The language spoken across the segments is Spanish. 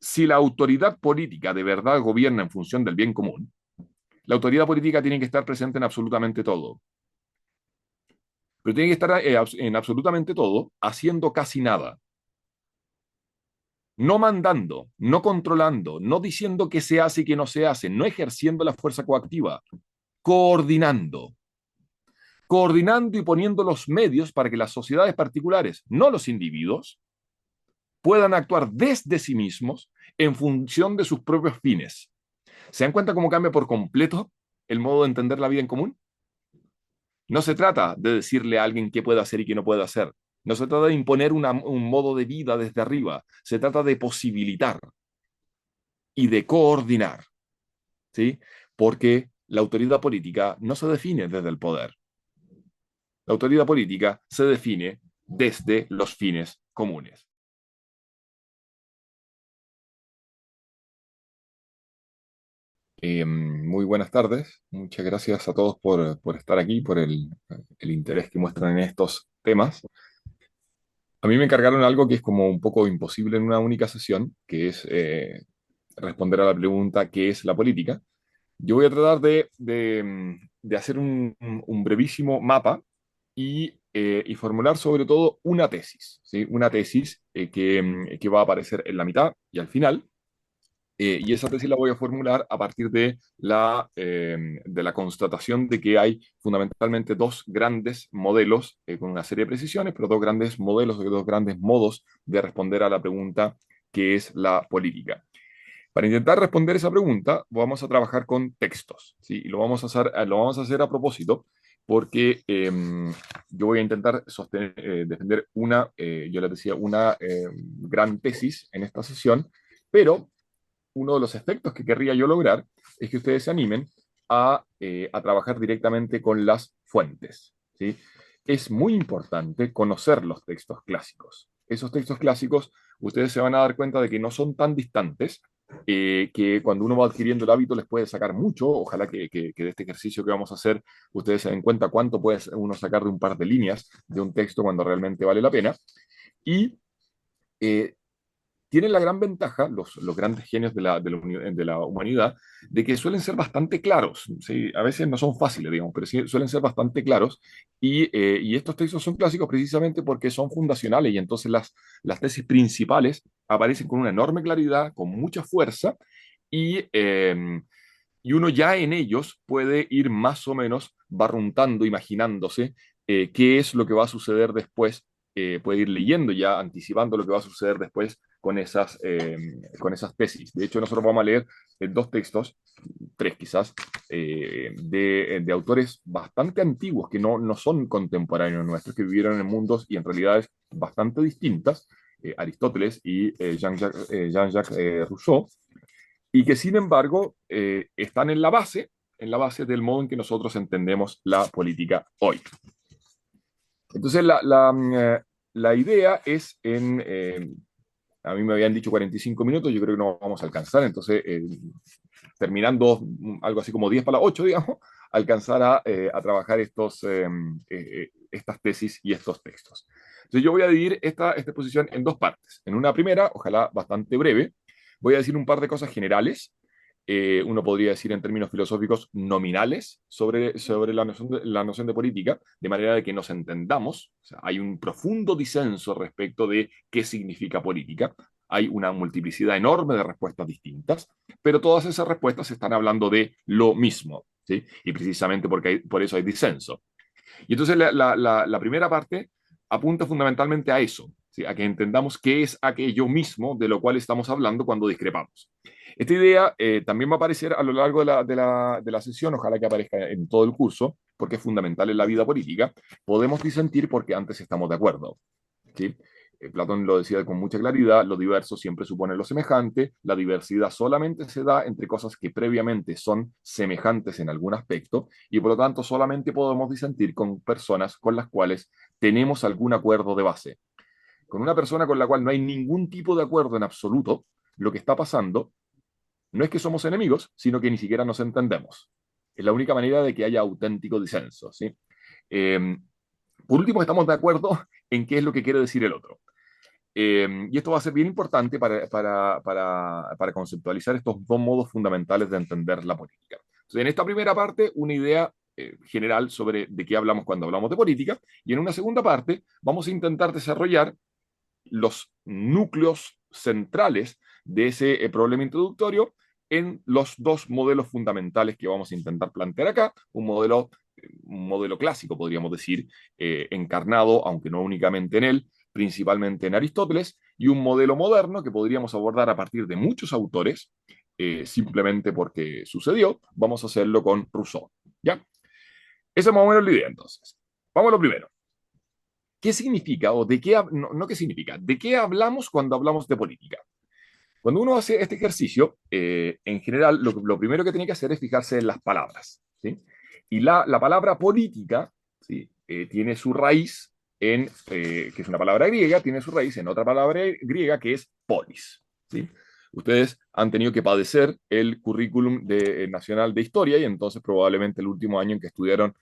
Si la autoridad política de verdad gobierna en función del bien común, la autoridad política tiene que estar presente en absolutamente todo. Pero tiene que estar en absolutamente todo haciendo casi nada. No mandando, no controlando, no diciendo qué se hace y qué no se hace, no ejerciendo la fuerza coactiva, coordinando. Coordinando y poniendo los medios para que las sociedades particulares, no los individuos, puedan actuar desde sí mismos en función de sus propios fines. ¿Se dan cuenta cómo cambia por completo el modo de entender la vida en común? No se trata de decirle a alguien qué puede hacer y qué no puede hacer. No se trata de imponer un modo de vida desde arriba. Se trata de posibilitar y de coordinar, ¿sí? Porque la autoridad política no se define desde el poder. La autoridad política se define desde los fines comunes. Muy buenas tardes. Muchas gracias a todos por estar aquí, por el interés que muestran en estos temas. A mí me encargaron algo que es como un poco imposible en una única sesión, que es responder a la pregunta ¿qué es la política? Yo voy a tratar de hacer un brevísimo mapa y formular sobre todo una tesis, ¿sí? Una tesis que va a aparecer en la mitad y al final. Y esa tesis la voy a formular a partir de la constatación de que hay fundamentalmente dos grandes modelos con una serie de precisiones, pero dos grandes modelos, dos grandes modos de responder a la pregunta ¿qué es la política? Para intentar responder esa pregunta, vamos a trabajar con textos, ¿sí? Y lo vamos a hacer a propósito porque yo voy a intentar defender yo les decía, una gran tesis en esta sesión, pero uno de los efectos que querría yo lograr es que ustedes se animen a trabajar directamente con las fuentes, ¿sí? Es muy importante conocer los textos clásicos. Esos textos clásicos, ustedes se van a dar cuenta de que no son tan distantes, que cuando uno va adquiriendo el hábito les puede sacar mucho. Ojalá que de este ejercicio que vamos a hacer ustedes se den cuenta cuánto puede uno sacar de un par de líneas de un texto cuando realmente vale la pena. Y eh, tienen la gran ventaja, los grandes genios de la humanidad, de que suelen ser bastante claros, ¿sí? A veces no son fáciles, digamos, pero sí suelen ser bastante claros. Y estos textos son clásicos precisamente porque son fundacionales y entonces las tesis principales aparecen con una enorme claridad, con mucha fuerza y uno ya en ellos puede ir más o menos barruntando, imaginándose qué es lo que va a suceder después, puede ir leyendo ya, anticipando lo que va a suceder después con esas tesis. De hecho, nosotros vamos a leer dos textos, tres quizás, de autores bastante antiguos, que no son contemporáneos nuestros, que vivieron en mundos y en realidades bastante distintas, Aristóteles y Jean-Jacques Rousseau, y que sin embargo están en la base del modo en que nosotros entendemos la política hoy. Entonces, la idea es a mí me habían dicho 45 minutos, yo creo que no vamos a alcanzar, entonces terminando algo así como 10 para las 8, digamos, alcanzar a trabajar estas tesis y estos textos. Entonces yo voy a dividir esta exposición en dos partes. En una primera, ojalá bastante breve, voy a decir un par de cosas generales. Uno podría decir en términos filosóficos nominales sobre la noción de política, de manera de que nos entendamos. O sea, hay un profundo disenso respecto de qué significa política. Hay una multiplicidad enorme de respuestas distintas, pero todas esas respuestas están hablando de lo mismo, ¿sí? Y precisamente por eso hay disenso. Y entonces la primera parte apunta fundamentalmente a eso, ¿sí? A que entendamos qué es aquello mismo de lo cual estamos hablando cuando discrepamos. Esta idea también va a aparecer a lo largo de la sesión, ojalá que aparezca en todo el curso, porque es fundamental en la vida política. Podemos disentir porque antes estamos de acuerdo, ¿sí? Platón lo decía con mucha claridad, lo diverso siempre supone lo semejante, la diversidad solamente se da entre cosas que previamente son semejantes en algún aspecto y por lo tanto solamente podemos disentir con personas con las cuales tenemos algún acuerdo de base. Con una persona con la cual no hay ningún tipo de acuerdo en absoluto, lo que está pasando no es que somos enemigos, sino que ni siquiera nos entendemos. Es la única manera de que haya auténtico disenso, ¿sí? Eh, por último, estamos de acuerdo en qué es lo que quiere decir el otro. Y esto va a ser bien importante para conceptualizar estos dos modos fundamentales de entender la política. Entonces, en esta primera parte, una idea general sobre de qué hablamos cuando hablamos de política, y en una segunda parte vamos a intentar desarrollar los núcleos centrales de ese problema introductorio en los dos modelos fundamentales que vamos a intentar plantear acá. Un modelo clásico, podríamos decir, encarnado, aunque no únicamente en él, principalmente en Aristóteles, y un modelo moderno que podríamos abordar a partir de muchos autores, simplemente porque sucedió. Vamos a hacerlo con Rousseau. ¿Ya? Esa es más o menos la idea, entonces. Vamos a lo primero. ¿Qué significa o de qué, no qué significa, de qué hablamos cuando hablamos de política? Cuando uno hace este ejercicio, en general, lo primero que tiene que hacer es fijarse en las palabras, ¿sí? Y la palabra política, ¿sí? Tiene su raíz que es una palabra griega, tiene su raíz en otra palabra griega que es polis, ¿sí? Ustedes han tenido que padecer el currículum nacional de historia y entonces probablemente el último año en que estudiaron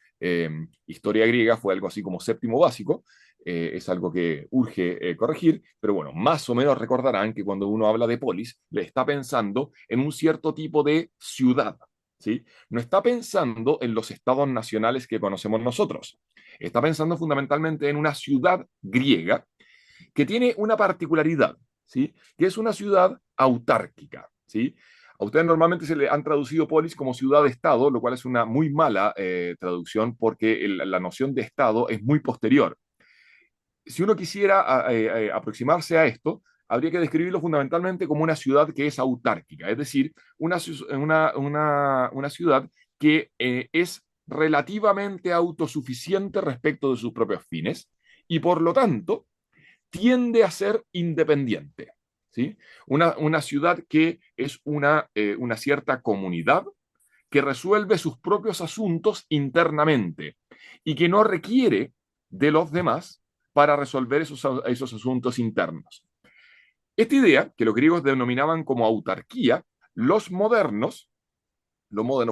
historia griega fue algo así como séptimo básico. Es algo que urge corregir, pero bueno, más o menos recordarán que cuando uno habla de polis, le está pensando en un cierto tipo de ciudad, ¿sí? No está pensando en los estados nacionales que conocemos nosotros. Está pensando fundamentalmente en una ciudad griega que tiene una particularidad, ¿sí? Que es una ciudad autárquica, ¿sí? A ustedes normalmente se le han traducido polis como ciudad-estado, lo cual es una muy mala traducción porque la noción de estado es muy posterior. Si uno quisiera aproximarse a esto, habría que describirlo fundamentalmente como una ciudad que es autárquica, es decir, una ciudad que es relativamente autosuficiente respecto de sus propios fines y por lo tanto tiende a ser independiente. ¿Sí? Una ciudad que es una cierta comunidad que resuelve sus propios asuntos internamente y que no requiere de los demás para resolver esos asuntos internos. Esta idea, que los griegos denominaban como autarquía, los modernos,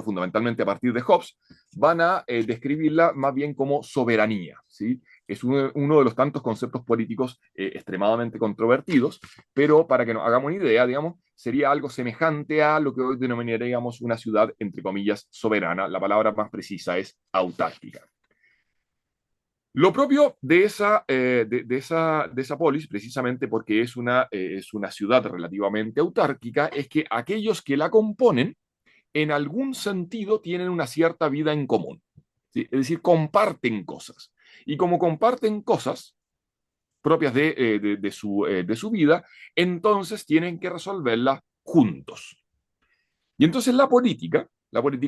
fundamentalmente a partir de Hobbes, van a describirla más bien como soberanía. ¿Sí? Es uno de los tantos conceptos políticos extremadamente controvertidos, pero para que nos hagamos una idea, digamos, sería algo semejante a lo que hoy denominaríamos una ciudad, entre comillas, soberana. La palabra más precisa es autárquica. Lo propio de esa polis, precisamente porque es una ciudad relativamente autárquica, es que aquellos que la componen en algún sentido tienen una cierta vida en común. ¿Sí? Es decir, comparten cosas. Y como comparten cosas propias de su vida, entonces tienen que resolverlas juntos. Y entonces la política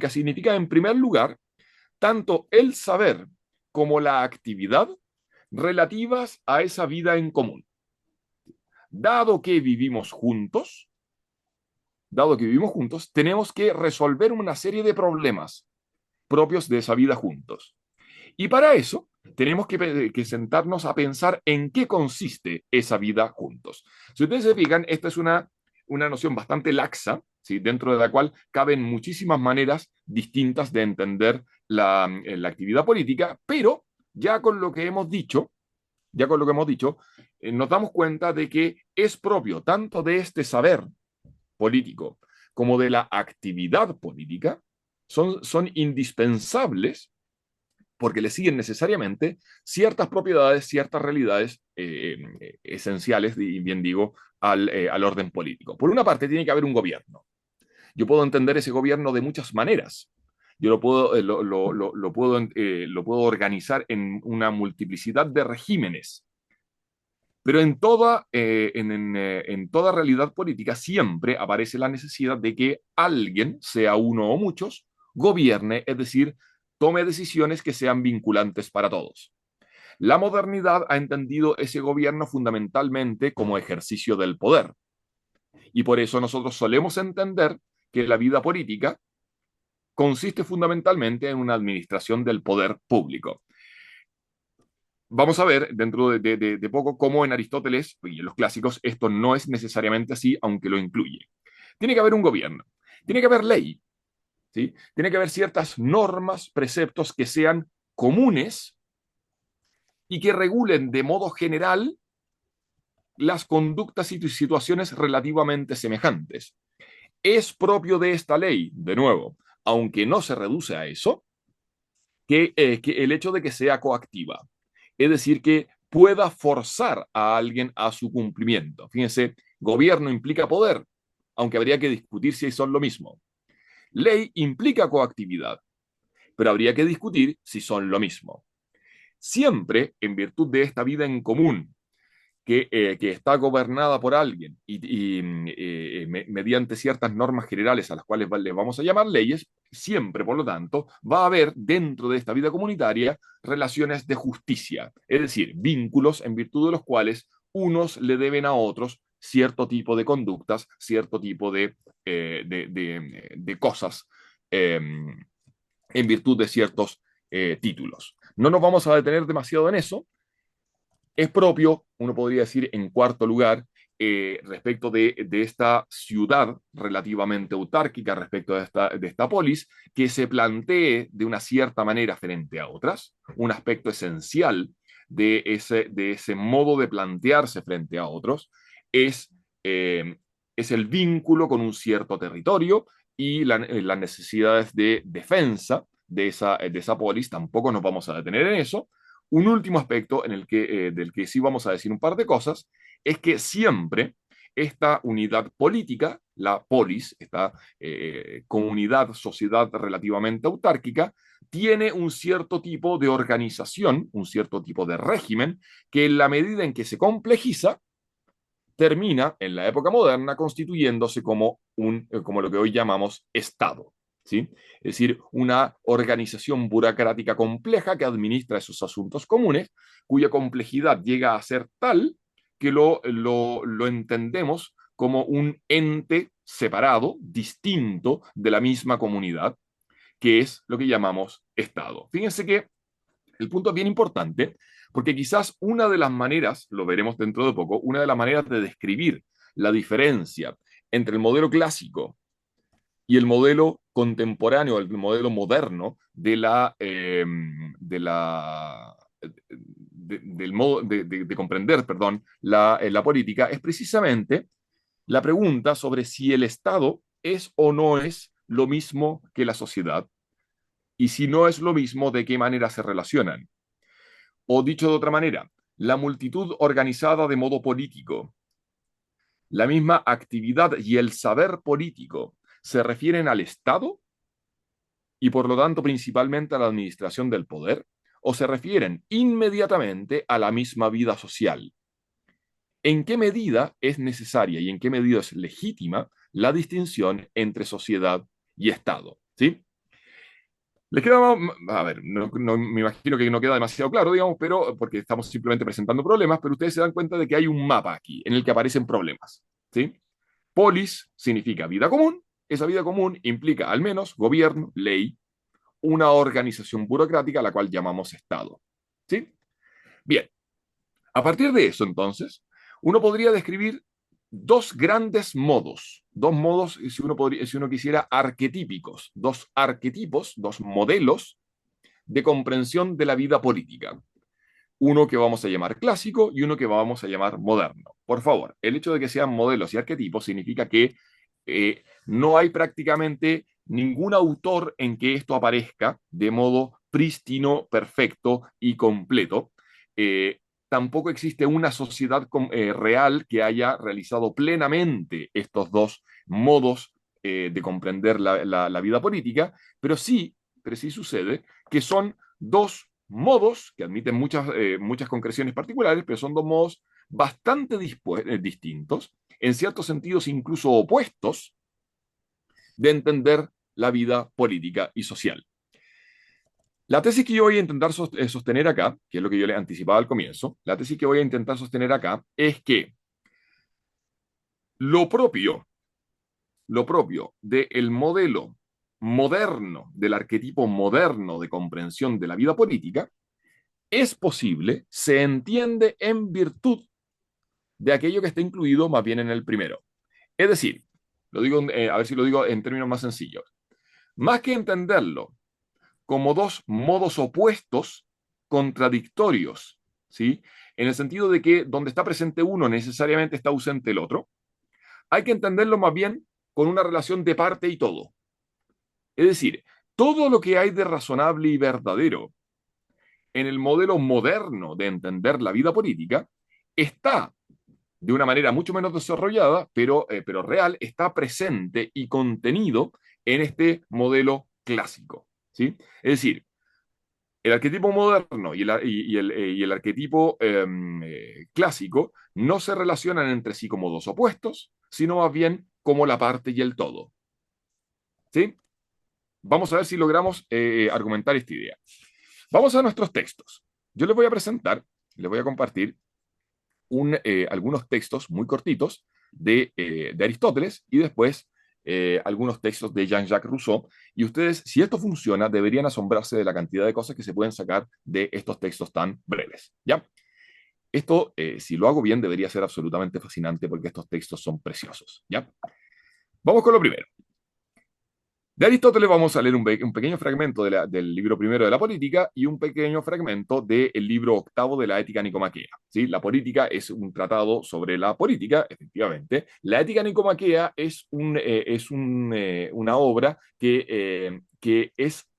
significa, en primer lugar, tanto el saber como la actividad relativas a esa vida en común. Dado que vivimos juntos, tenemos que resolver una serie de problemas propios de esa vida juntos. Y para eso tenemos que sentarnos a pensar en qué consiste esa vida juntos. Si ustedes se fijan, esta es una noción bastante laxa, ¿sí? Dentro de la cual caben muchísimas maneras distintas de entender la actividad política, pero ya con lo que hemos dicho, nos damos cuenta de que es propio tanto de este saber político como de la actividad política, son indispensables porque le siguen necesariamente ciertas propiedades, ciertas realidades esenciales, y bien digo, al orden político. Por una parte, tiene que haber un gobierno. Yo puedo entender ese gobierno de muchas maneras. Yo lo puedo organizar en una multiplicidad de regímenes. Pero en toda realidad política siempre aparece la necesidad de que alguien, sea uno o muchos, gobierne, es decir, tome decisiones que sean vinculantes para todos. La modernidad ha entendido ese gobierno fundamentalmente como ejercicio del poder. Y por eso nosotros solemos entender que la vida política consiste fundamentalmente en una administración del poder público. Vamos a ver dentro de poco cómo en Aristóteles y en los clásicos esto no es necesariamente así, aunque lo incluye. Tiene que haber un gobierno, tiene que haber ley, ¿sí? Tiene que haber ciertas normas, preceptos que sean comunes y que regulen de modo general las conductas y situaciones relativamente semejantes. Es propio de esta ley, de nuevo, aunque no se reduce a eso, que el hecho de que sea coactiva, es decir, que pueda forzar a alguien a su cumplimiento. Fíjense, gobierno implica poder, aunque habría que discutir si son lo mismo. Ley implica coactividad, pero habría que discutir si son lo mismo. Siempre, en virtud de esta vida en común, que está gobernada por alguien mediante ciertas normas generales a las cuales le vamos a llamar leyes, siempre, por lo tanto, va a haber dentro de esta vida comunitaria relaciones de justicia, es decir, vínculos en virtud de los cuales unos le deben a otros cierto tipo de conductas, cierto tipo de cosas eh, en virtud de ciertos títulos. No nos vamos a detener demasiado en eso. Es propio, uno podría decir, en cuarto lugar, respecto de esta ciudad relativamente autárquica, respecto de esta polis, que se plantee de una cierta manera frente a otras. Un aspecto esencial de ese modo de plantearse frente a otros es, es el vínculo con un cierto territorio y las necesidades de defensa de esa polis. Tampoco nos vamos a detener en eso. Un último aspecto del que sí vamos a decir un par de cosas es que siempre esta unidad política, la polis, esta comunidad, sociedad relativamente autárquica, tiene un cierto tipo de organización, un cierto tipo de régimen, que en la medida en que se complejiza, termina en la época moderna constituyéndose como lo que hoy llamamos Estado. ¿Sí? Es decir, una organización burocrática compleja que administra esos asuntos comunes, cuya complejidad llega a ser tal que lo entendemos como un ente separado, distinto de la misma comunidad, que es lo que llamamos Estado. Fíjense que el punto es bien importante porque quizás una de las maneras, lo veremos dentro de poco, una de las maneras de describir la diferencia entre el modelo clásico y el modelo contemporáneo, el modelo moderno del modo de comprender, perdón, la política, es precisamente la pregunta sobre si el Estado es o no es lo mismo que la sociedad y si no es lo mismo, de qué manera se relacionan. O dicho de otra manera, la multitud organizada de modo político, la misma actividad y el saber político se refieren al Estado y por lo tanto principalmente a la administración del poder, o se refieren inmediatamente a la misma vida social. ¿En qué medida es necesaria y en qué medida es legítima la distinción entre sociedad y Estado? ¿Sí? Les queda, a ver, me imagino que no queda demasiado claro, digamos, pero porque estamos simplemente presentando problemas, pero ustedes se dan cuenta de que hay un mapa aquí en el que aparecen problemas, ¿sí? Polis significa vida común, esa vida común implica al menos gobierno, ley, una organización burocrática a la cual llamamos Estado, ¿sí? Bien, a partir de eso, entonces, uno podría describir dos modos, si uno quisiera, arquetípicos, dos arquetipos, dos modelos de comprensión de la vida política. Uno que vamos a llamar clásico y uno que vamos a llamar moderno. Por favor, el hecho de que sean modelos y arquetipos significa que no hay prácticamente ningún autor en que esto aparezca de modo prístino, perfecto y completo. Tampoco existe una sociedad real que haya realizado plenamente estos dos modos de comprender la vida política, pero sí sucede que son dos modos que admiten muchas concreciones particulares, pero son dos modos bastante distintos, en ciertos sentidos incluso opuestos, de entender la vida política y social. La tesis que yo voy a intentar sostener acá, que es lo que yo le anticipaba al comienzo, la tesis que voy a intentar sostener acá es que lo propio, lo propio del modelo moderno, del arquetipo moderno de comprensión de la vida política, es posible, se entiende en virtud de aquello que está incluido más bien en el primero. Es decir, a ver si lo digo en términos más sencillos, más que entenderlo como dos modos opuestos, contradictorios ¿sí? En el sentido de que donde está presente uno necesariamente está ausente el otro. Hay que entenderlo más bien con una relación de parte y todo. Es decir, todo lo que hay de razonable y verdadero en el modelo moderno de entender la vida política está de una manera mucho menos desarrollada, pero real, está presente y contenido en este modelo clásico. ¿Sí? Es decir, el arquetipo moderno y el arquetipo clásico no se relacionan entre sí como dos opuestos, sino más bien como la parte y el todo. ¿Sí? Vamos a ver si logramos argumentar esta idea. Vamos a nuestros textos. Yo les voy a presentar, les voy a compartir algunos textos muy cortitos de Aristóteles y después algunos textos de Jean-Jacques Rousseau. Y ustedes, si esto funciona, deberían asombrarse de la cantidad de cosas que se pueden sacar de estos textos tan breves. ¿Ya? Esto, si lo hago bien, debería ser absolutamente fascinante porque estos textos son preciosos. ¿Ya? Vamos con lo primero. De Aristóteles vamos a leer un pequeño fragmento del libro primero de la política y un pequeño fragmento del libro octavo de la ética nicomaquea. ¿Sí? La política es un tratado sobre la política, efectivamente. La ética nicomaquea es una obra que es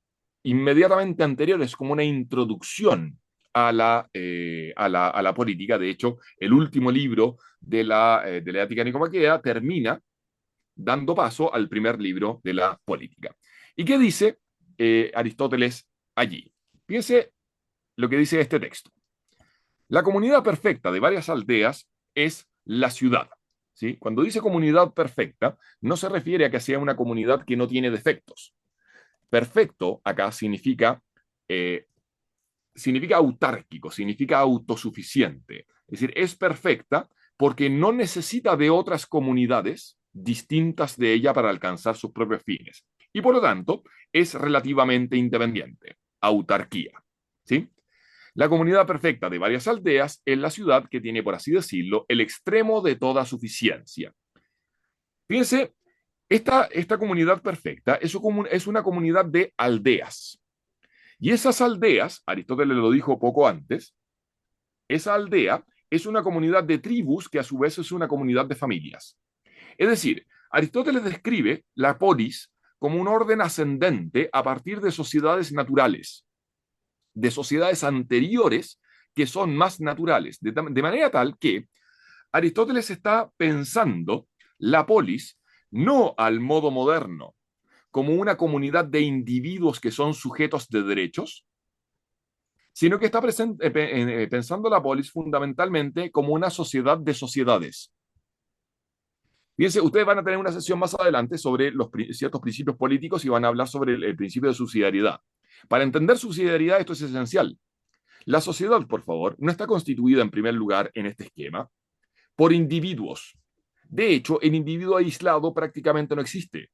inmediatamente anterior, es como una introducción a la política. De hecho, el último libro de la ética nicomaquea termina dando paso al primer libro de la política. ¿Y qué dice Aristóteles allí? Fíjense lo que dice este texto. La comunidad perfecta de varias aldeas es la ciudad. ¿Sí? Cuando dice comunidad perfecta, no se refiere a que sea una comunidad que no tiene defectos. Perfecto acá significa autárquico, significa autosuficiente. Es decir, es perfecta porque no necesita de otras comunidades distintas de ella para alcanzar sus propios fines. Y por lo tanto, es relativamente independiente. Autarquía. ¿Sí? La comunidad perfecta de varias aldeas es la ciudad que tiene, por así decirlo, el extremo de toda suficiencia. Fíjense, esta comunidad perfecta es una comunidad de aldeas. Y esas aldeas, Aristóteles lo dijo poco antes, esa aldea es una comunidad de tribus que a su vez es una comunidad de familias. Es decir, Aristóteles describe la polis como un orden ascendente a partir de sociedades naturales, de sociedades anteriores que son más naturales, de manera tal que Aristóteles está pensando la polis no al modo moderno, como una comunidad de individuos que son sujetos de derechos, sino que está pensando la polis fundamentalmente como una sociedad de sociedades. Fíjense, ustedes van a tener una sesión más adelante sobre ciertos principios políticos y van a hablar sobre el principio de subsidiariedad. Para entender subsidiariedad esto es esencial. La sociedad, por favor, no está constituida en primer lugar en este esquema por individuos. De hecho, el individuo aislado prácticamente no existe.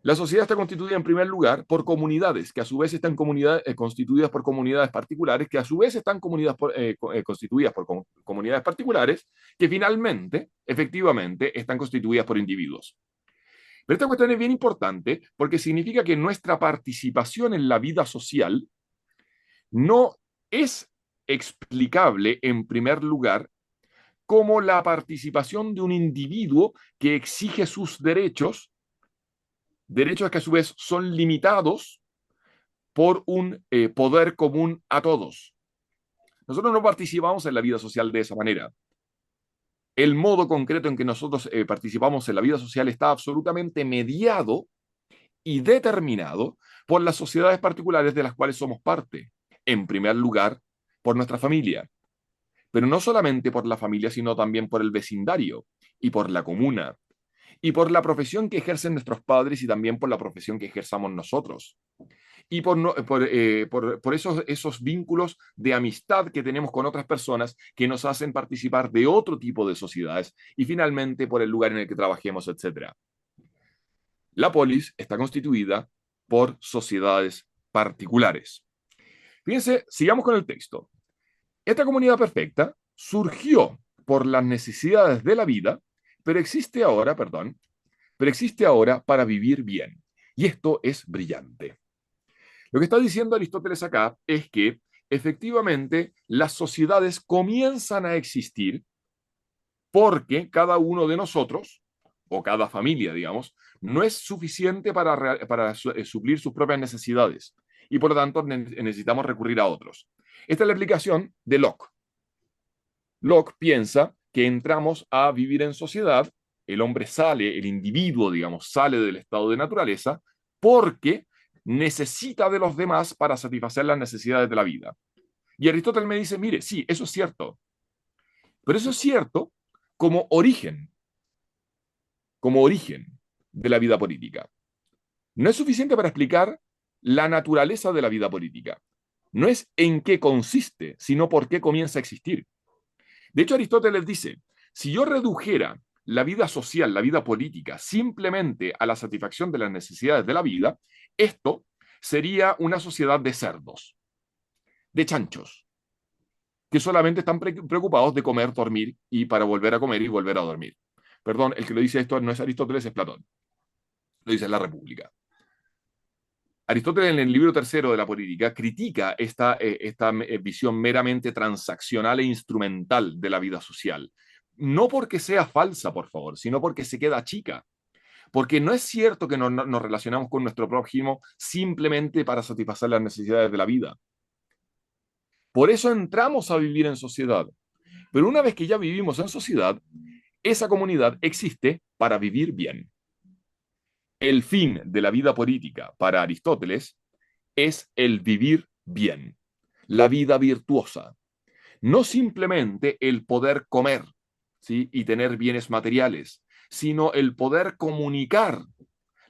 La sociedad está constituida en primer lugar por comunidades, que a su vez están constituidas por comunidades particulares, que a su vez están constituidas por comunidades particulares, que finalmente, efectivamente, están constituidas por individuos. Pero esta cuestión es bien importante porque significa que nuestra participación en la vida social no es explicable en primer lugar como la participación de un individuo que exige sus derechos que a su vez son limitados por un poder común a todos. Nosotros no participamos en la vida social de esa manera. El modo concreto en que nosotros participamos en la vida social está absolutamente mediado y determinado por las sociedades particulares de las cuales somos parte. En primer lugar, por nuestra familia, pero no solamente por la familia, sino también por el vecindario y por la comuna y por la profesión que ejercen nuestros padres y también por la profesión que ejerzamos nosotros. Y por, no, por esos vínculos de amistad que tenemos con otras personas que nos hacen participar de otro tipo de sociedades y finalmente por el lugar en el que trabajemos, etc. La polis está constituida por sociedades particulares. Fíjense, sigamos con el texto. Esta comunidad perfecta surgió por las necesidades de la vida, pero existe ahora para vivir bien. Y esto es brillante. Lo que está diciendo Aristóteles acá es que efectivamente las sociedades comienzan a existir porque cada uno de nosotros, o cada familia, digamos, no es suficiente para suplir sus propias necesidades y por lo tanto necesitamos recurrir a otros. Esta es la explicación de Locke. Locke piensa que entramos a vivir en sociedad, el hombre sale, el individuo, digamos, sale del estado de naturaleza porque necesita de los demás para satisfacer las necesidades de la vida. Y Aristóteles me dice, mire, sí, eso es cierto, pero eso es cierto como origen de la vida política. No es suficiente para explicar la naturaleza de la vida política. No es en qué consiste, sino por qué comienza a existir. De hecho, Aristóteles dice, si yo redujera la vida social, la vida política, simplemente a la satisfacción de las necesidades de la vida, esto sería una sociedad de cerdos, de chanchos, que solamente están preocupados de comer, dormir y para volver a comer y volver a dormir. Perdón, el que lo dice esto no es Aristóteles, es Platón. Lo dice en la República. Aristóteles en el libro tercero de la política critica esta visión meramente transaccional e instrumental de la vida social. No porque sea falsa, por favor, sino porque se queda chica. Porque no es cierto que nos relacionamos con nuestro prójimo simplemente para satisfacer las necesidades de la vida. Por eso entramos a vivir en sociedad. Pero una vez que ya vivimos en sociedad, esa comunidad existe para vivir bien. El fin de la vida política para Aristóteles es el vivir bien, la vida virtuosa. No simplemente el poder comer, ¿sí? Y tener bienes materiales, sino el poder comunicar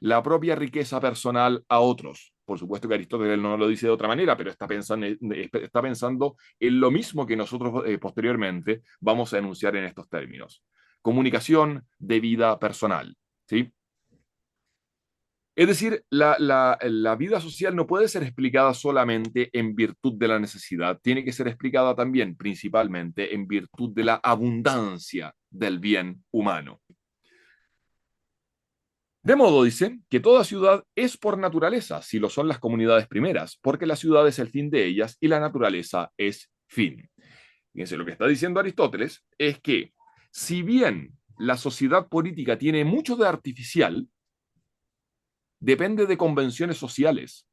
la propia riqueza personal a otros. Por supuesto que Aristóteles no lo dice de otra manera, pero está pensando en lo mismo que nosotros posteriormente vamos a enunciar en estos términos. Comunicación de vida personal, ¿sí? Es decir, la vida social no puede ser explicada solamente en virtud de la necesidad, tiene que ser explicada también, principalmente, en virtud de la abundancia del bien humano. De modo, dice, que toda ciudad es por naturaleza, si lo son las comunidades primeras, porque la ciudad es el fin de ellas y la naturaleza es fin. Fíjense, lo que está diciendo Aristóteles es que, si bien la sociedad política tiene mucho de artificial, depende de convenciones sociales.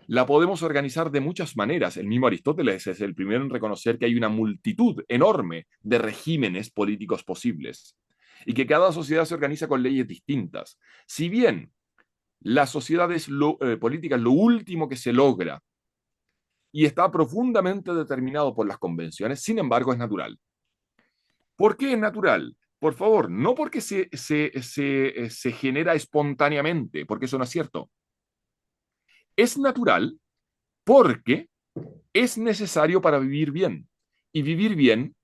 La podemos organizar de muchas maneras. El mismo Aristóteles es el primero en reconocer que hay una multitud enorme de regímenes políticos posibles y que cada sociedad se organiza con leyes distintas. Si bien la sociedad política es lo último que se logra y está profundamente determinado por las convenciones, sin embargo es natural. ¿Por qué es natural? Por favor, no porque se genera espontáneamente, porque eso no es cierto. Es natural porque es necesario para vivir bien. Y vivir bien,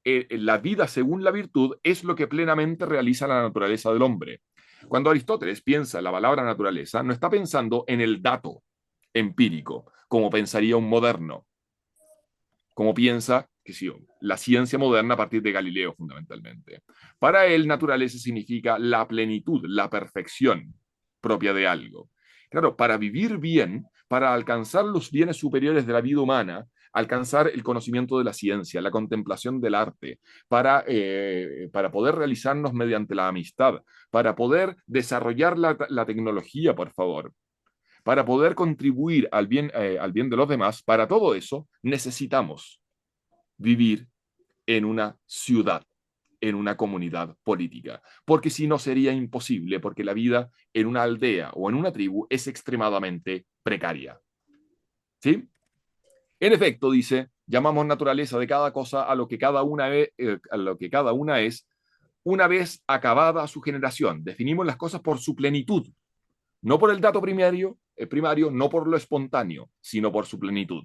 la vida según la virtud, es lo que plenamente realiza la naturaleza del hombre. Cuando Aristóteles piensa en la palabra naturaleza, no está pensando en el dato empírico, como pensaría un moderno, como piensa que sí, la ciencia moderna a partir de Galileo fundamentalmente. Para él, naturaleza significa la plenitud, la perfección propia de algo. Claro, para vivir bien, para alcanzar los bienes superiores de la vida humana, alcanzar el conocimiento de la ciencia, la contemplación del arte, para poder realizarnos mediante la amistad, para poder desarrollar la tecnología, por favor, para poder contribuir al bien de los demás, para todo eso necesitamos vivir en una ciudad, en una comunidad política, porque si no sería imposible, porque la vida en una aldea o en una tribu es extremadamente precaria. ¿Sí? En efecto, dice, llamamos naturaleza de cada cosa a lo que cada una es, una vez acabada su generación. Definimos las cosas por su plenitud, no por el dato primario, no por lo espontáneo, sino por su plenitud.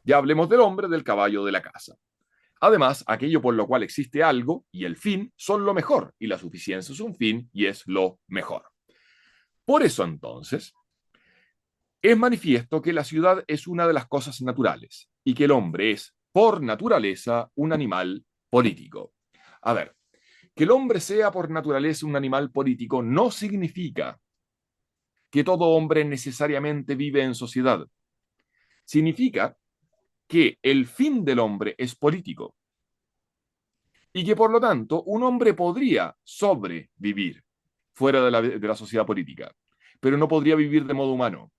Ya hablemos del hombre, del caballo, de la casa. Además, aquello por lo cual existe algo y el fin son lo mejor, y la suficiencia es un fin y es lo mejor. Por eso entonces, es manifiesto que la ciudad es una de las cosas naturales y que el hombre es, por naturaleza, un animal político. A ver, que el hombre sea por naturaleza un animal político no significa que todo hombre necesariamente vive en sociedad. Significa que el fin del hombre es político y que por lo tanto un hombre podría sobrevivir fuera de la sociedad política, pero no podría vivir de modo humano.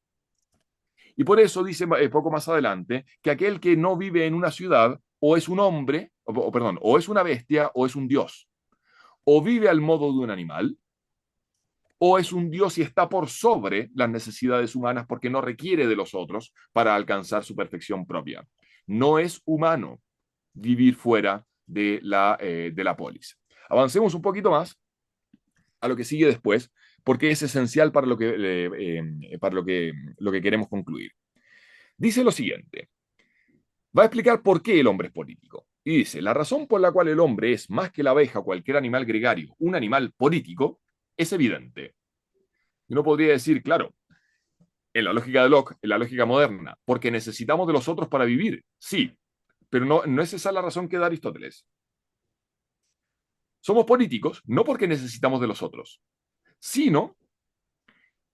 Y por eso dice poco más adelante que aquel que no vive en una ciudad o es un hombre, perdón, o es una bestia o es un dios, o vive al modo de un animal, o es un dios y está por sobre las necesidades humanas porque no requiere de los otros para alcanzar su perfección propia. No es humano vivir fuera de la polis. Avancemos un poquito más a lo que sigue después, porque es esencial para lo que queremos concluir. Dice lo siguiente, va a explicar por qué el hombre es político. Y dice, la razón por la cual el hombre es más que la abeja o cualquier animal gregario, un animal político, es evidente. Y uno podría decir, claro, en la lógica de Locke, en la lógica moderna, porque necesitamos de los otros para vivir. Sí, pero no es esa la razón que da Aristóteles. Somos políticos no porque necesitamos de los otros, sino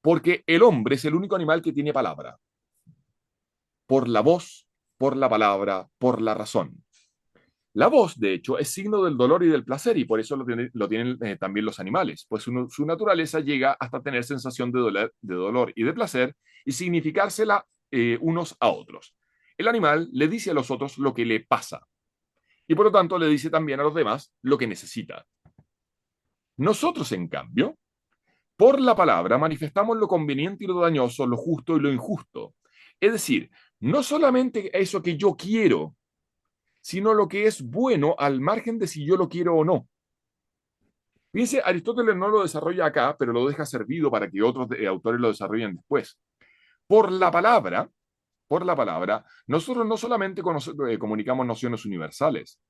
porque el hombre es el único animal que tiene palabra, por la voz, por la palabra, por la razón. La voz, de hecho, es signo del dolor y del placer y por eso lo tienen también los animales, pues su naturaleza llega hasta tener sensación de dolor y de placer y significársela unos a otros. El animal le dice a los otros lo que le pasa y por lo tanto le dice también a los demás lo que necesita. Nosotros, en cambio, por la palabra manifestamos lo conveniente y lo dañoso, lo justo y lo injusto. Es decir, no solamente eso que yo quiero, sino lo que es bueno al margen de si yo lo quiero o no. Fíjense, Aristóteles no lo desarrolla acá, pero lo deja servido para que otros autores lo desarrollen después. Por la palabra, por la palabra, nosotros no solamente comunicamos nociones universales.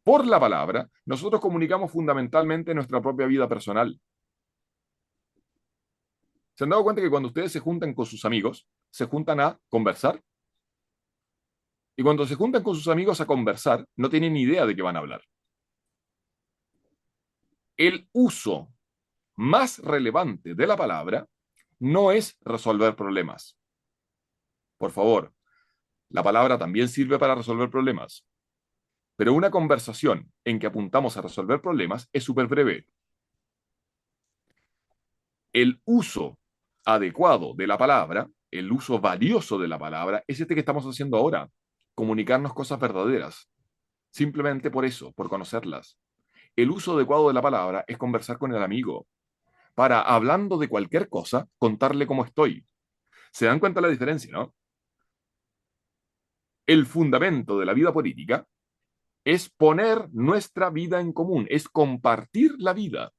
Por la palabra, nosotros comunicamos fundamentalmente nuestra propia vida personal. ¿Se han dado cuenta que cuando ustedes se juntan con sus amigos, se juntan a conversar? Y cuando se juntan con sus amigos a conversar, no tienen ni idea de qué van a hablar. El uso más relevante de la palabra no es resolver problemas. Por favor, la palabra también sirve para resolver problemas, pero una conversación en que apuntamos a resolver problemas es súper breve. El uso adecuado de la palabra, el uso valioso de la palabra, es este que estamos haciendo ahora, comunicarnos cosas verdaderas, simplemente por eso, por conocerlas. El uso adecuado de la palabra es conversar con el amigo, para, hablando de cualquier cosa, contarle cómo estoy. ¿Se dan cuenta de la diferencia, no? El fundamento de la vida política es poner nuestra vida en común, es compartir la vida.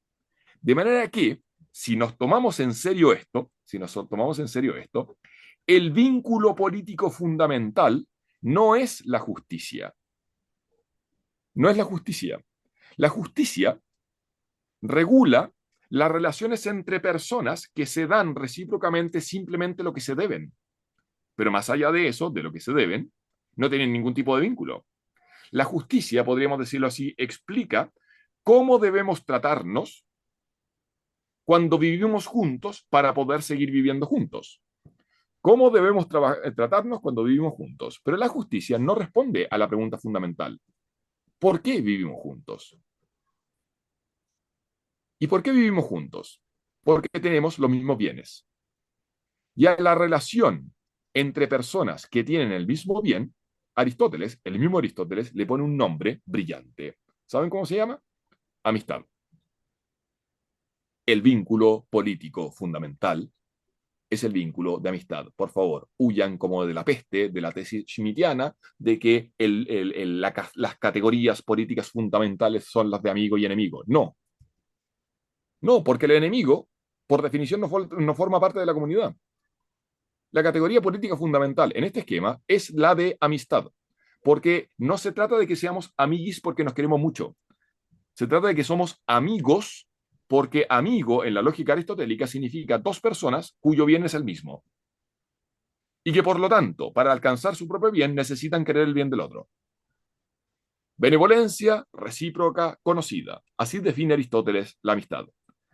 De manera que, si nos tomamos en serio esto, el vínculo político fundamental no es la justicia. No es la justicia. La justicia regula las relaciones entre personas que se dan recíprocamente simplemente lo que se deben. Pero más allá de eso, de lo que se deben, no tienen ningún tipo de vínculo. La justicia, podríamos decirlo así, explica cómo debemos tratarnos cuando vivimos juntos para poder seguir viviendo juntos. ¿Cómo debemos tratarnos cuando vivimos juntos? Pero la justicia no responde a la pregunta fundamental. ¿Por qué vivimos juntos? ¿Y por qué vivimos juntos? Porque tenemos los mismos bienes. Y a la relación entre personas que tienen el mismo bien, Aristóteles, el mismo Aristóteles, le pone un nombre brillante. ¿Saben cómo se llama? Amistad. El vínculo político fundamental es el vínculo de amistad. Por favor, huyan como de la peste, de la tesis schmittiana, de que las categorías políticas fundamentales son las de amigo y enemigo. No, no, porque el enemigo, por definición, no forma parte de la comunidad. La categoría política fundamental en este esquema es la de amistad, porque no se trata de que seamos amiguis porque nos queremos mucho, se trata de que somos amigos porque amigo en la lógica aristotélica significa dos personas cuyo bien es el mismo y que por lo tanto, para alcanzar su propio bien, necesitan querer el bien del otro. Benevolencia recíproca conocida. Así define Aristóteles la amistad.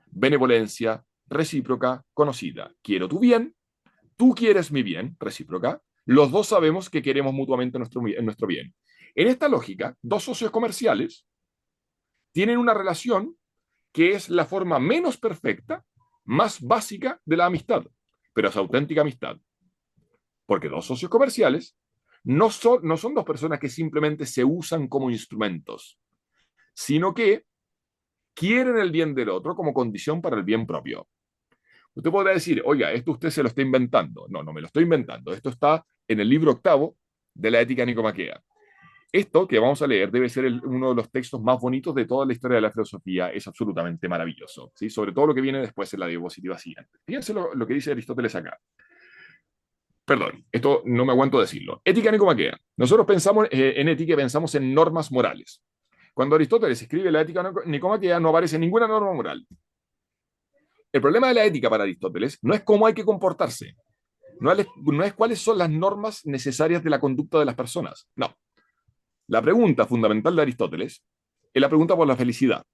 Benevolencia recíproca conocida. Quiero tu bien, tú quieres mi bien, recíproca, Los dos sabemos que queremos mutuamente nuestro bien. En esta lógica, dos socios comerciales tienen una relación que es la forma menos perfecta, más básica de la amistad, pero es auténtica amistad. Porque dos socios comerciales no son dos personas que simplemente se usan como instrumentos, sino que quieren el bien del otro como condición para el bien propio. Usted podrá decir, oiga, esto usted se lo está inventando. No, no me lo estoy inventando. Esto está en el libro octavo de la Ética Nicomaquea. Esto que vamos a leer debe ser uno de los textos más bonitos de toda la historia de la filosofía. Es absolutamente maravilloso, ¿sí? Sobre todo lo que viene después en la diapositiva siguiente. Fíjense lo que dice Aristóteles acá. Perdón, esto no me aguanto decirlo. Ética nicomaquea. Nosotros pensamos en ética y pensamos en normas morales. Cuando Aristóteles escribe la ética nicomaquea no aparece ninguna norma moral. El problema de la ética para Aristóteles no es cómo hay que comportarse, no es cuáles son las normas necesarias de la conducta de las personas. No. La pregunta fundamental de Aristóteles es la pregunta por la felicidad.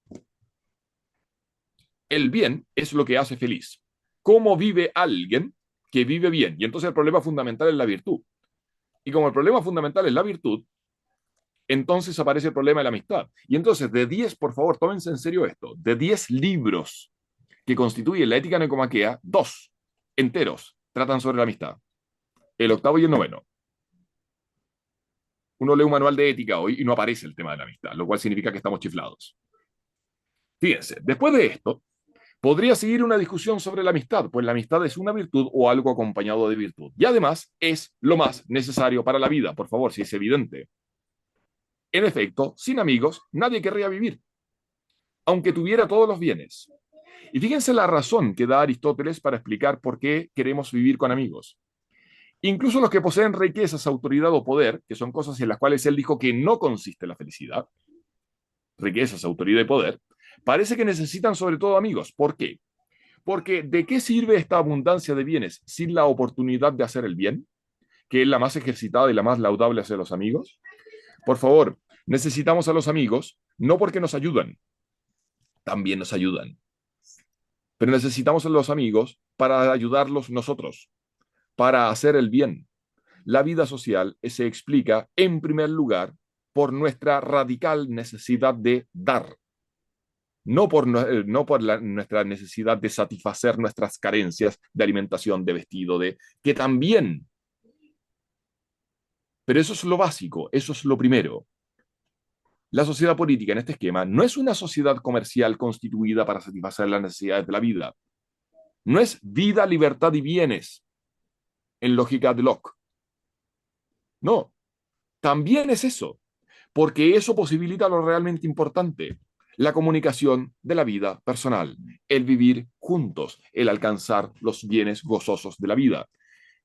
El bien es lo que hace feliz. ¿Cómo vive alguien que vive bien? Y entonces el problema fundamental es la virtud. Y como el problema fundamental es la virtud, entonces aparece el problema de la amistad. Y entonces, de 10, por favor, tómense en serio esto, de 10 libros que constituyen la ética nicomaquea, 2 enteros tratan sobre la amistad. El octavo y el noveno. Uno lee un manual de ética hoy y no aparece el tema de la amistad, lo cual significa que estamos chiflados. Fíjense, después de esto, podría seguir una discusión sobre la amistad, pues la amistad es una virtud o algo acompañado de virtud. Y además es lo más necesario para la vida, por favor, si es evidente. En efecto, sin amigos, nadie querría vivir, aunque tuviera todos los bienes. Y fíjense la razón que da Aristóteles para explicar por qué queremos vivir con amigos. Incluso los que poseen riquezas, autoridad o poder, que son cosas en las cuales él dijo que no consiste la felicidad, riquezas, autoridad y poder, parece que necesitan sobre todo amigos. ¿Por qué? Porque ¿de qué sirve esta abundancia de bienes sin la oportunidad de hacer el bien, que es la más ejercitada y la más laudable hacia los amigos? Por favor, necesitamos a los amigos, no porque nos ayudan, también nos ayudan, pero necesitamos a los amigos para ayudarlos nosotros, para hacer el bien. La vida social se explica, en primer lugar, por nuestra radical necesidad de dar, no por nuestra necesidad de satisfacer nuestras carencias de alimentación, de vestido, que también. Pero eso es lo básico, eso es lo primero. La sociedad política en este esquema no es una sociedad comercial constituida para satisfacer las necesidades de la vida. No es vida, libertad y bienes en lógica de Locke. No, también es eso, porque eso posibilita lo realmente importante, la comunicación de la vida personal, el vivir juntos, el alcanzar los bienes gozosos de la vida.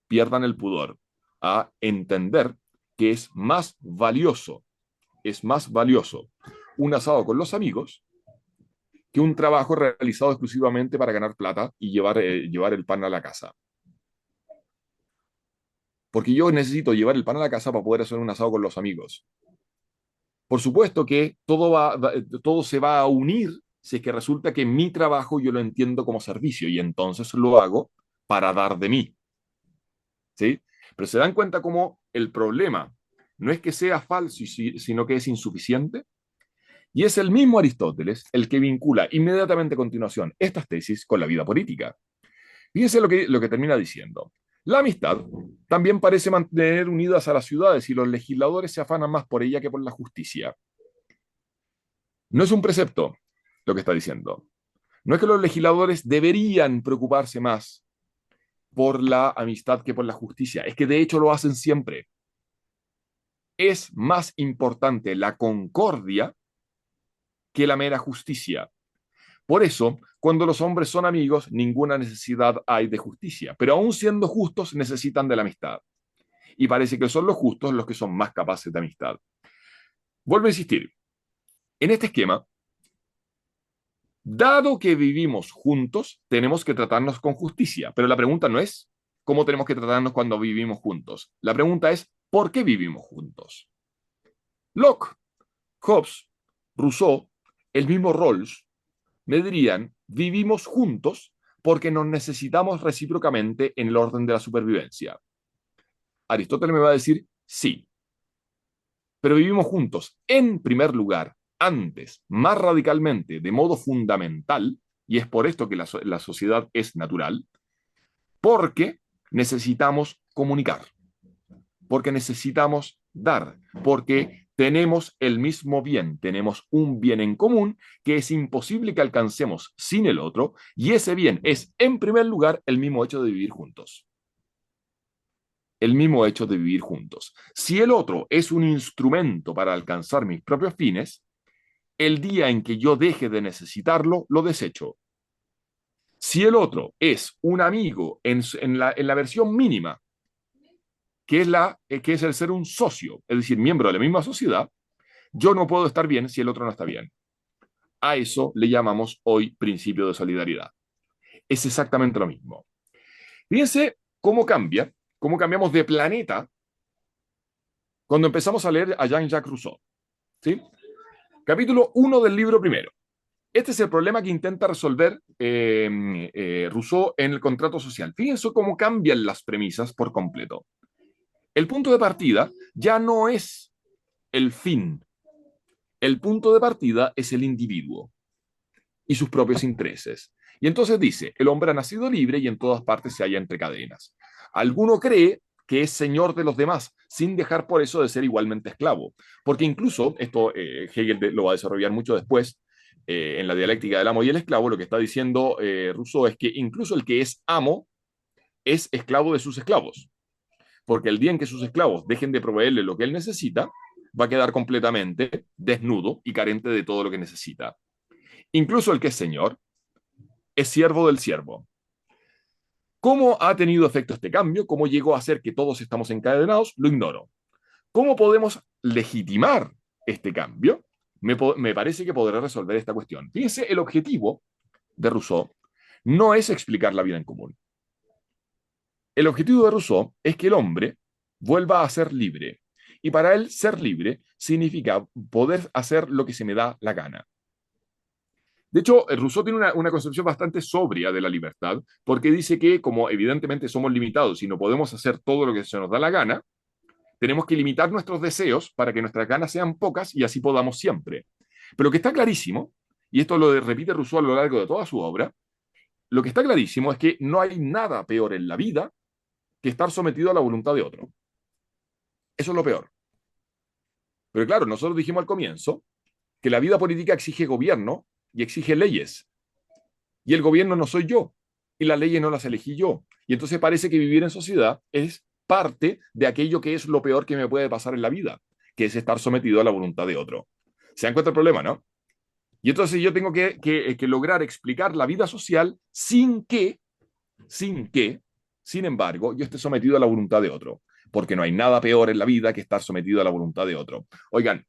Pierdan el pudor a entender que es más valioso un asado con los amigos que un trabajo realizado exclusivamente para ganar plata y llevar el pan a la casa. Porque yo necesito llevar el pan a la casa para poder hacer un asado con los amigos. Por supuesto que todo se va a unir si es que resulta que mi trabajo yo lo entiendo como servicio y entonces lo hago para dar de mí. ¿Sí? Pero se dan cuenta cómo el problema no es que sea falso, sino que es insuficiente. Y es el mismo Aristóteles el que vincula inmediatamente a continuación estas tesis con la vida política. Fíjense lo que termina diciendo. La amistad también parece mantener unidas a las ciudades y los legisladores se afanan más por ella que por la justicia. No es un precepto lo que está diciendo. No es que los legisladores deberían preocuparse más por la amistad que por la justicia. Es que de hecho lo hacen siempre. Es más importante la concordia que la mera justicia. Por eso, cuando los hombres son amigos, ninguna necesidad hay de justicia, pero aún siendo justos necesitan de la amistad. Y parece que son los justos los que son más capaces de amistad. Vuelvo a insistir, en este esquema, dado que vivimos juntos, tenemos que tratarnos con justicia, pero la pregunta no es cómo tenemos que tratarnos cuando vivimos juntos. La pregunta es, ¿por qué vivimos juntos? Locke, Hobbes, Rousseau, el mismo Rawls, me dirían, vivimos juntos porque nos necesitamos recíprocamente en el orden de la supervivencia. Aristóteles me va a decir sí, pero vivimos juntos en primer lugar, antes, más radicalmente, de modo fundamental, y es por esto que la sociedad es natural, porque necesitamos comunicar, porque necesitamos dar, porque tenemos el mismo bien, tenemos un bien en común que es imposible que alcancemos sin el otro, y ese bien es, en primer lugar, el mismo hecho de vivir juntos. El mismo hecho de vivir juntos. Si el otro es un instrumento para alcanzar mis propios fines, el día en que yo deje de necesitarlo, lo desecho. Si el otro es un amigo en la versión mínima, que es el ser un socio, es decir, miembro de la misma sociedad, yo no puedo estar bien si el otro no está bien. A eso le llamamos hoy principio de solidaridad. Es exactamente lo mismo. Fíjense cómo cambiamos de planeta cuando empezamos a leer a Jean-Jacques Rousseau. ¿Sí? Capítulo 1 del libro primero. Este es el problema que intenta resolver Rousseau en el contrato social. Fíjense cómo cambian las premisas por completo. El punto de partida ya no es el fin. El punto de partida es el individuo y sus propios intereses. Y entonces dice, el hombre ha nacido libre y en todas partes se halla entre cadenas. Alguno cree que es señor de los demás, sin dejar por eso de ser igualmente esclavo. Porque incluso, esto Hegel lo va a desarrollar mucho después, en la dialéctica del amo y el esclavo, lo que está diciendo Rousseau es que incluso el que es amo es esclavo de sus esclavos. Porque el día en que sus esclavos dejen de proveerle lo que él necesita, va a quedar completamente desnudo y carente de todo lo que necesita. Incluso el que es señor es siervo del siervo. ¿Cómo ha tenido efecto este cambio? ¿Cómo llegó a ser que todos estamos encadenados? Lo ignoro. ¿Cómo podemos legitimar este cambio? Me parece que podré resolver esta cuestión. Fíjense, el objetivo de Rousseau no es explicar la vida en común. El objetivo de Rousseau es que el hombre vuelva a ser libre. Y para él ser libre significa poder hacer lo que se me da la gana. De hecho, Rousseau tiene una concepción bastante sobria de la libertad, porque dice que como evidentemente somos limitados y no podemos hacer todo lo que se nos da la gana, tenemos que limitar nuestros deseos para que nuestras ganas sean pocas y así podamos siempre. Pero lo que está clarísimo, y esto lo repite Rousseau a lo largo de toda su obra, lo que está clarísimo es que no hay nada peor en la vida que estar sometido a la voluntad de otro. Eso es lo peor. Pero claro, nosotros dijimos al comienzo que la vida política exige gobierno y exige leyes. Y el gobierno no soy yo. Y las leyes no las elegí yo. Y entonces parece que vivir en sociedad es parte de aquello que es lo peor que me puede pasar en la vida, que es estar sometido a la voluntad de otro. ¿Se dan cuenta el problema, no? Y entonces yo tengo que lograr explicar la vida social sin embargo, yo esté sometido a la voluntad de otro. Porque no hay nada peor en la vida que estar sometido a la voluntad de otro. Oigan,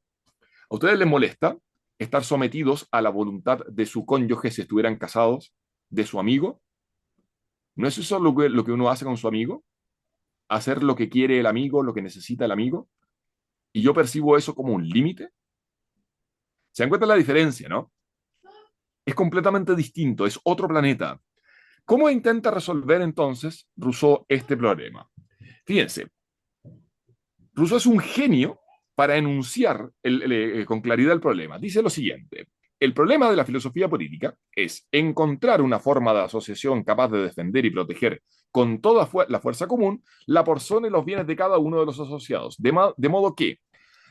¿a ustedes les molesta estar sometidos a la voluntad de su cónyuge si estuvieran casados, de su amigo? ¿No es eso lo que uno hace con su amigo? Hacer lo que quiere el amigo, lo que necesita el amigo. Y yo percibo eso como un límite. ¿Se dan cuenta la diferencia, no? Es completamente distinto, es otro planeta. ¿Cómo intenta resolver entonces Rousseau este problema? Fíjense, Rousseau es un genio para enunciar con claridad el problema. Dice lo siguiente: el problema de la filosofía política es encontrar una forma de asociación capaz de defender y proteger con toda la fuerza común la persona y los bienes de cada uno de los asociados, de modo que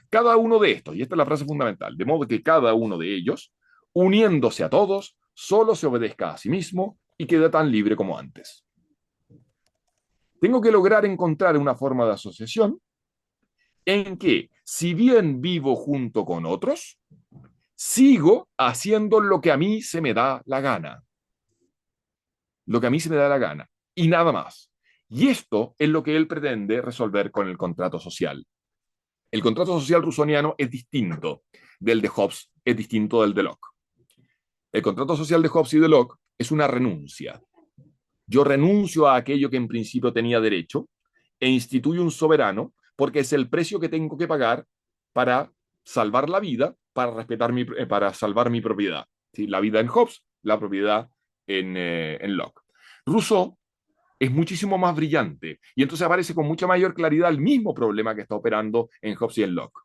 cada uno de estos, y esta es la frase fundamental, de modo que cada uno de ellos, uniéndose a todos, solo se obedezca a sí mismo y quede tan libre como antes. Tengo que lograr encontrar una forma de asociación en que, si bien vivo junto con otros, sigo haciendo lo que a mí se me da la gana. Lo que a mí se me da la gana. Y nada más. Y esto es lo que él pretende resolver con el contrato social. El contrato social rusoniano es distinto del de Hobbes, es distinto del de Locke. El contrato social de Hobbes y de Locke es una renuncia. Yo renuncio a aquello que en principio tenía derecho e instituyo un soberano porque es el precio que tengo que pagar para salvar la vida, para salvar mi propiedad. ¿Sí? La vida en Hobbes, la propiedad en Locke. Rousseau es muchísimo más brillante. Y entonces aparece con mucha mayor claridad el mismo problema que está operando en Hobbes y en Locke.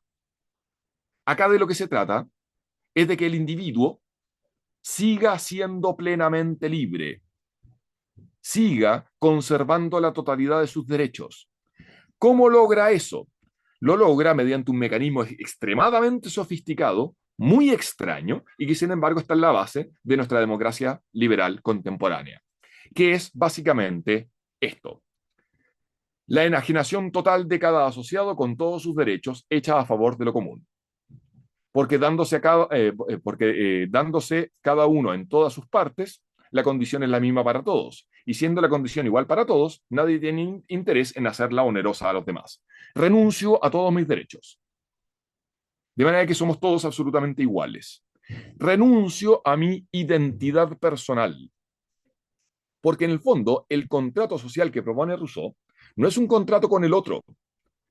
Acá de lo que se trata es de que el individuo siga siendo plenamente libre, siga conservando la totalidad de sus derechos. ¿Cómo logra eso? Lo logra mediante un mecanismo extremadamente sofisticado, muy extraño, y que sin embargo está en la base de nuestra democracia liberal contemporánea, que es básicamente esto: la enajenación total de cada asociado con todos sus derechos hecha a favor de lo común. Porque dándose cada uno en todas sus partes, la condición es la misma para todos. Y siendo la condición igual para todos, nadie tiene interés en hacerla onerosa a los demás. Renuncio a todos mis derechos. De manera que somos todos absolutamente iguales. Renuncio a mi identidad personal. Porque en el fondo, el contrato social que propone Rousseau no es un contrato con el otro,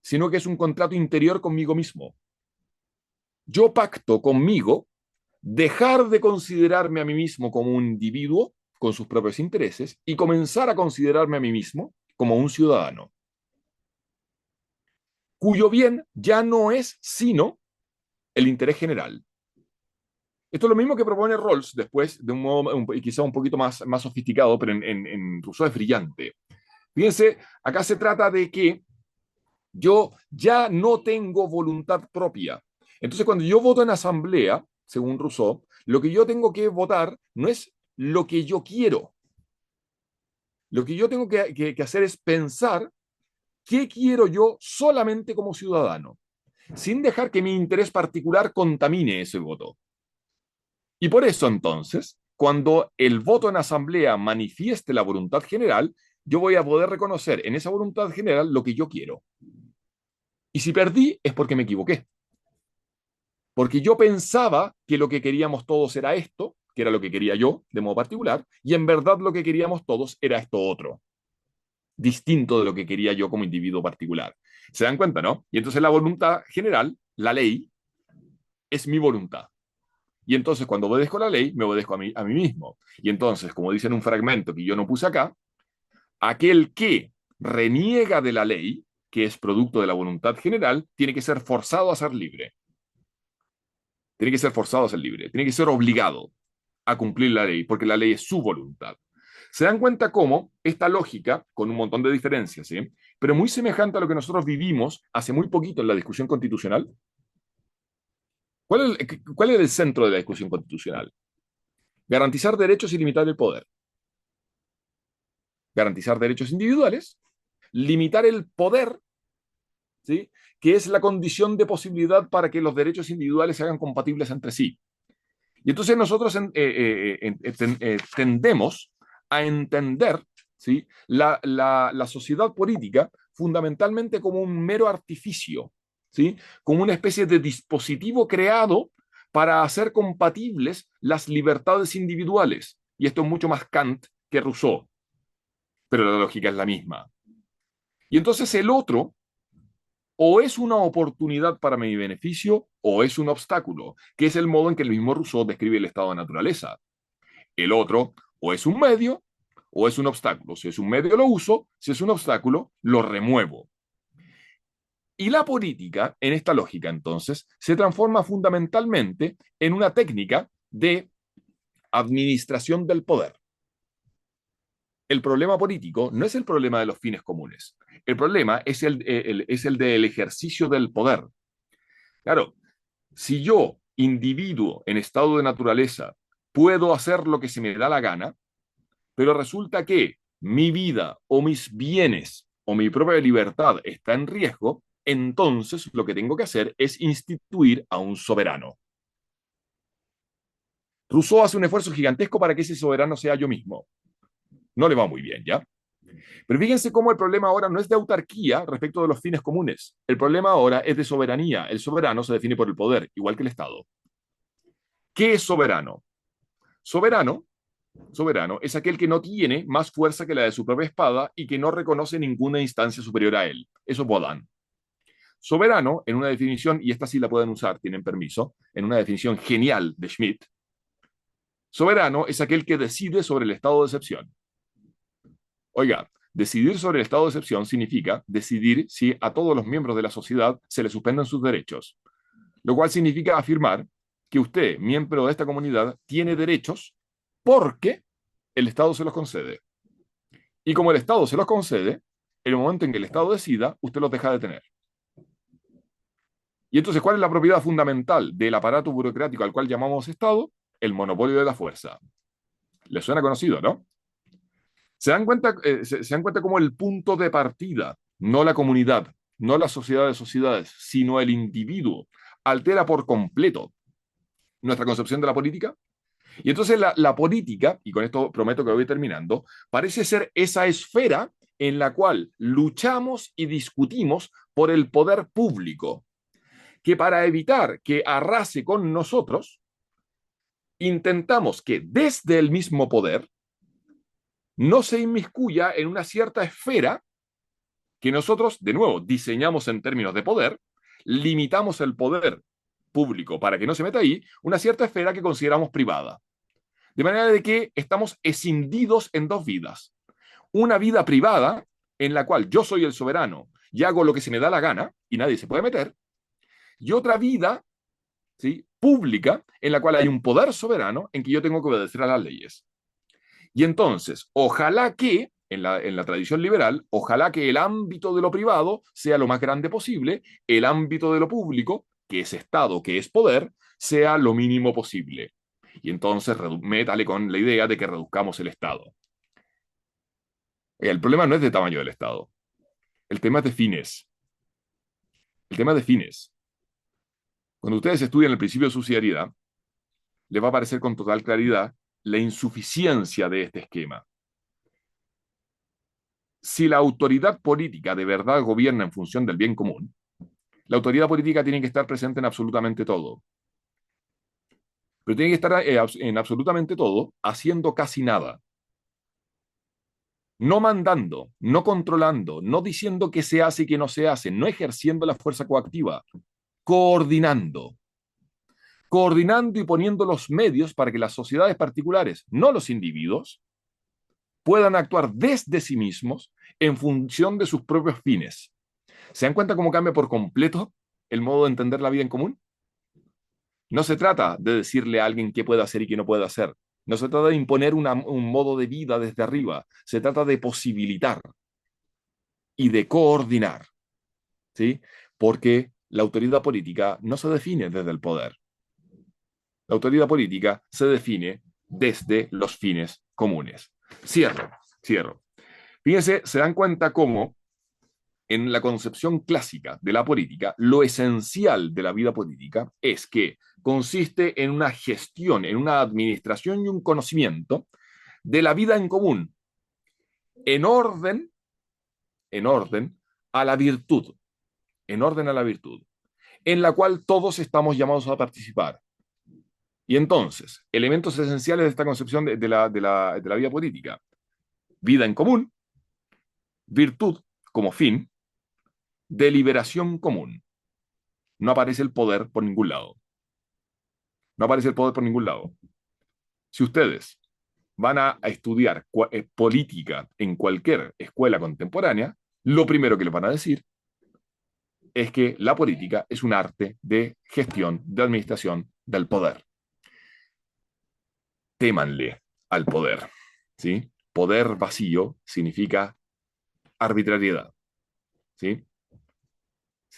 sino que es un contrato interior conmigo mismo. Yo pacto conmigo dejar de considerarme a mí mismo como un individuo con sus propios intereses y comenzar a considerarme a mí mismo como un ciudadano, cuyo bien ya no es sino el interés general. Esto es lo mismo que propone Rawls después, de un modo quizá un poquito más sofisticado, pero en Rousseau es brillante. Fíjense, acá se trata de que yo ya no tengo voluntad propia. Entonces, cuando yo voto en asamblea, según Rousseau, lo que yo tengo que votar no es lo que yo quiero. Lo que yo tengo que hacer es pensar qué quiero yo solamente como ciudadano, sin dejar que mi interés particular contamine ese voto. Y por eso entonces, cuando el voto en asamblea manifieste la voluntad general, yo voy a poder reconocer en esa voluntad general lo que yo quiero. Y si perdí es porque me equivoqué. Porque yo pensaba que lo que queríamos todos era esto, que era lo que quería yo de modo particular, y en verdad lo que queríamos todos era esto otro, distinto de lo que quería yo como individuo particular. ¿Se dan cuenta, no? Y entonces la voluntad general, la ley, es mi voluntad. Y entonces cuando obedezco la ley, me obedezco a mí mismo. Y entonces, como dice en un fragmento que yo no puse acá, aquel que reniega de la ley, que es producto de la voluntad general, tiene que ser forzado a ser libre. Tiene que ser forzado a ser libre. Tiene que ser obligado a cumplir la ley, porque la ley es su voluntad. ¿Se dan cuenta cómo esta lógica, con un montón de diferencias, ¿sí?, pero muy semejante a lo que nosotros vivimos hace muy poquito en la discusión constitucional? ¿Cuál es el centro de la discusión constitucional? Garantizar derechos y limitar el poder. Garantizar derechos individuales, limitar el poder, ¿sí?, que es la condición de posibilidad para que los derechos individuales se hagan compatibles entre sí. Y entonces nosotros tendemos a entender, ¿sí?, la sociedad política fundamentalmente como un mero artificio, ¿sí?, como una especie de dispositivo creado para hacer compatibles las libertades individuales. Y esto es mucho más Kant que Rousseau, pero la lógica es la misma. Y entonces el otro o es una oportunidad para mi beneficio o es un obstáculo, que es el modo en que el mismo Rousseau describe el estado de naturaleza. El otro o es un medio o es un obstáculo. Si es un medio lo uso, si es un obstáculo lo remuevo. Y la política, en esta lógica entonces, se transforma fundamentalmente en una técnica de administración del poder. El problema político no es el problema de los fines comunes. El problema es el del ejercicio del poder. Claro, si yo, individuo en estado de naturaleza, puedo hacer lo que se me da la gana, pero resulta que mi vida o mis bienes o mi propia libertad está en riesgo, entonces lo que tengo que hacer es instituir a un soberano. Rousseau hace un esfuerzo gigantesco para que ese soberano sea yo mismo. No le va muy bien, ¿ya? Pero fíjense cómo el problema ahora no es de autarquía respecto de los fines comunes. El problema ahora es de soberanía. El soberano se define por el poder, igual que el Estado. ¿Qué es soberano? Soberano, soberano es aquel que no tiene más fuerza que la de su propia espada y que no reconoce ninguna instancia superior a él. Eso es Baudin. Soberano, en una definición, y esta sí la pueden usar, tienen permiso, en una definición genial de Schmitt, soberano es aquel que decide sobre el estado de excepción. Oiga, Decidir sobre el estado de excepción significa decidir si a todos los miembros de la sociedad se les suspenden sus derechos, lo cual significa afirmar que usted, miembro de esta comunidad, tiene derechos porque el Estado se los concede. Y como el Estado se los concede, en el momento en que el Estado decida, usted los deja de tener. Y entonces, ¿cuál es la propiedad fundamental del aparato burocrático al cual llamamos Estado? El monopolio de la fuerza. ¿Le suena conocido, no? Se dan cuenta cómo el punto de partida, no la comunidad, no la sociedad de sociedades, sino el individuo, altera por completo nuestra concepción de la política? Y entonces la política, y con esto prometo que voy terminando, parece ser esa esfera en la cual luchamos y discutimos por el poder público, que para evitar que arrase con nosotros, intentamos que desde el mismo poder no se inmiscuya en una cierta esfera que nosotros, de nuevo, diseñamos en términos de poder, limitamos el poder público para que no se meta ahí, una cierta esfera que consideramos privada. De manera de que estamos escindidos en dos vidas. Una vida privada, en la cual yo soy el soberano y hago lo que se me da la gana y nadie se puede meter, y otra vida, ¿sí?, pública, en la cual hay un poder soberano en que yo tengo que obedecer a las leyes. Y entonces, ojalá que, en la tradición liberal, ojalá que el ámbito de lo privado sea lo más grande posible, el ámbito de lo público, que es Estado, que es poder, sea lo mínimo posible. Y entonces métale con la idea de que reduzcamos el Estado. El problema no es de tamaño del Estado. El tema es de fines. El tema es de fines. Cuando ustedes estudian el principio de subsidiariedad, les va a aparecer con total claridad la insuficiencia de este esquema. Si la autoridad política de verdad gobierna en función del bien común, la autoridad política tiene que estar presente en absolutamente todo. Pero tiene que estar en absolutamente todo haciendo casi nada. No mandando, no controlando, no diciendo qué se hace y qué no se hace, no ejerciendo la fuerza coactiva, coordinando. Coordinando y poniendo los medios para que las sociedades particulares, no los individuos, puedan actuar desde sí mismos en función de sus propios fines. ¿Se dan cuenta cómo cambia por completo el modo de entender la vida en común? No se trata de decirle a alguien qué puede hacer y qué no puede hacer. No se trata de imponer un modo de vida desde arriba. Se trata de posibilitar y de coordinar, ¿sí? Porque la autoridad política no se define desde el poder. La autoridad política se define desde los fines comunes. Cierro. Fíjense, se dan cuenta cómo en la concepción clásica de la política, lo esencial de la vida política es que consiste en una gestión, en una administración y un conocimiento de la vida en común, en orden, en orden a la virtud, en orden a la virtud, en la cual todos estamos llamados a participar. Y entonces, elementos esenciales de esta concepción de la vida política: vida en común, virtud como fin, deliberación común. No aparece el poder por ningún lado. No aparece el poder por ningún lado. Si ustedes van a estudiar política en cualquier escuela contemporánea, lo primero que les van a decir es que la política es un arte de gestión, de administración del poder. Témanle al poder, ¿sí? Poder vacío significa arbitrariedad, ¿sí?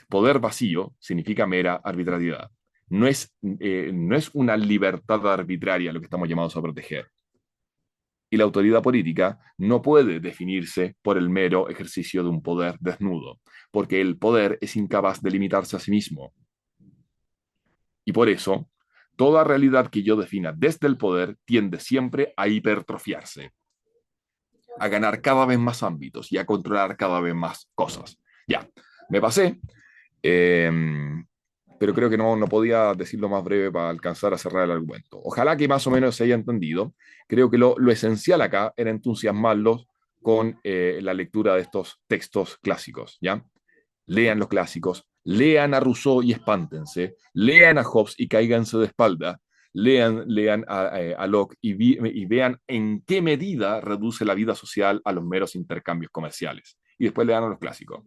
Poder vacío significa mera arbitrariedad. No es una libertad arbitraria lo que estamos llamados a proteger. Y la autoridad política no puede definirse por el mero ejercicio de un poder desnudo, porque el poder es incapaz de limitarse a sí mismo. Y por eso, toda realidad que yo defina desde el poder tiende siempre a hipertrofiarse, a ganar cada vez más ámbitos y a controlar cada vez más cosas. Ya, me pasé, eh, pero creo que no podía decirlo más breve para alcanzar a cerrar el argumento. Ojalá que más o menos se haya entendido. Creo que lo esencial acá era entusiasmarlos con la lectura de estos textos clásicos, ¿ya? Lean los clásicos, lean a Rousseau y espántense, lean a Hobbes y cáiganse de espalda, lean a Locke y vean en qué medida reduce la vida social a los meros intercambios comerciales. Y después lean a los clásicos.